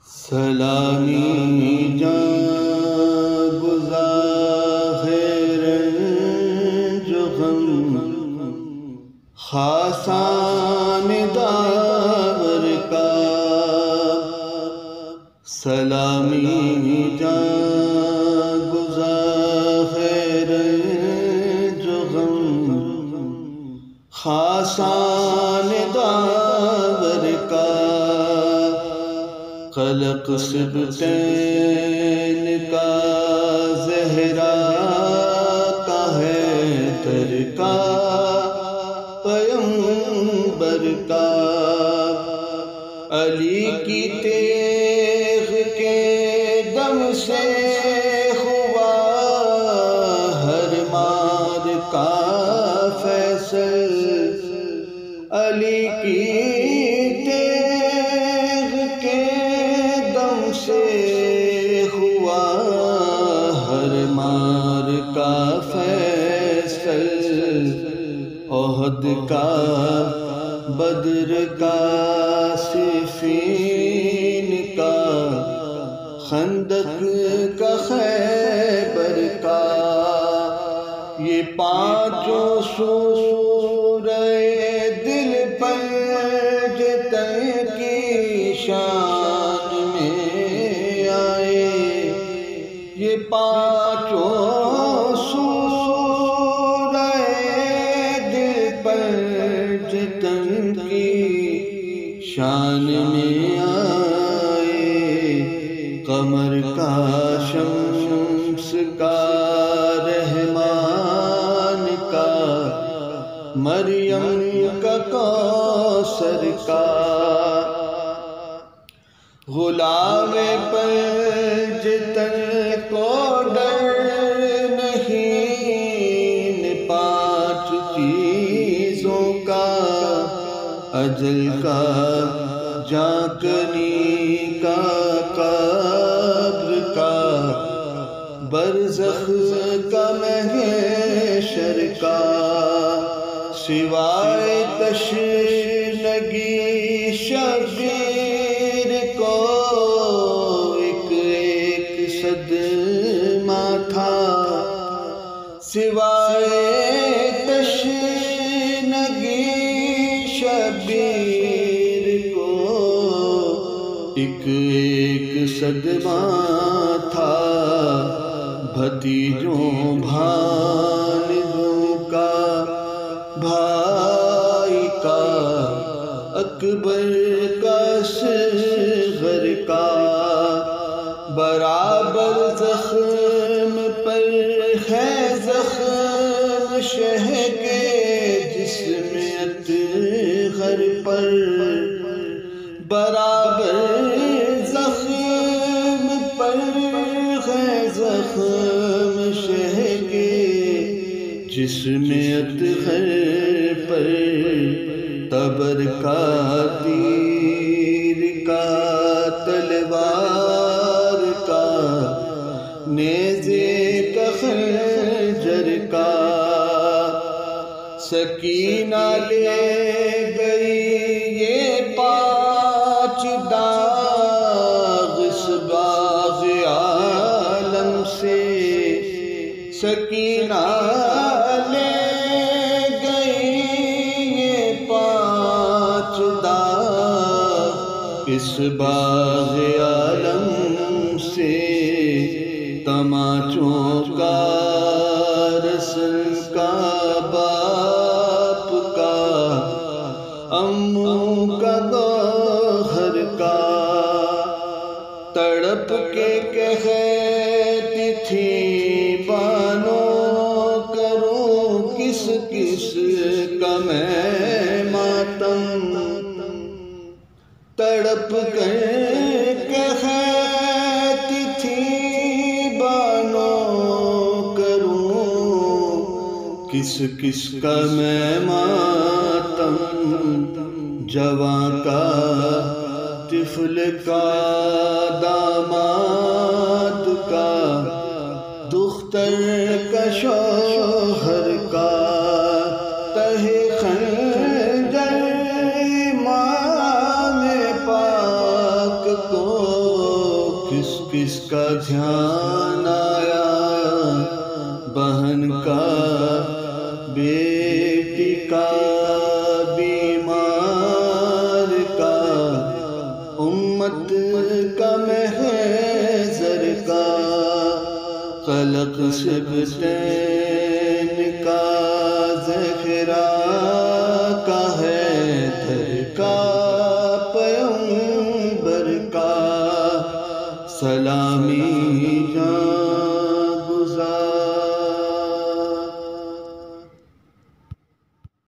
سلامی جان گزار جو غم خاصان داور کا سلامی جان گزار جو غم خاصان داور کا خلق سبتین کا زہرا کا حیدر کا پیغمبر کا علی کی تیغ کے دم سے ہوا ہر مار کا فیصل علی کی ہوا ہر مار کا فیصل احد کا بدر کا صفین کا خندق کا خیبر کا یہ پانچوں سورہ دل پر جتن کی شان یہ پانچوں سورہ دل پر جتن کی شان میں آئے قمر کا شمس کا رحمان کا مریم کا کوثر کا غلام پنجتن کو ڈر نہیں پانچ چیزوں کا اجل کا جانکنی کا قبر کا برزخ کا محشر کا سوائے تشنگی شبیر کو ایک صدمہ تھا سوائے تشنگی شبیر کو ایک صدمہ تھا بھتیجوں بھانجوں کا بھائی کا اکبر کا اصغر کا برابر زخم پر ہے زخم شہ کے جسم اطہر پر برابر زخم پر ہے زخم شہ کے جسم اطہر پر تبر کا تیر کا تلوار کا نیزے کا خنجر کا سکینہ لے گئی یہ پانچ داغ اس باغ عالم سے سکینہ لے اس باغ عالم سے تماچوں کا رسل کا باپ کا امو کا گوہر کا تڑپ کے کہتی تھی بانو کروں کس کس کا میں ماتم تڑپ کر کہتی تھی بانو کروں کس کس کا میں ماتم جوان کا طفل کا داماد کا دختر کا شوہر کا تہ خنجر کو کس کس کا دھیان آیا، بہن کا، بیٹی کا، بیمار کا، امت کا، محضر کا، خلق سبتین کا، ذخیرہ کا، حیدر کا، پیغمبر کا، سلامی جان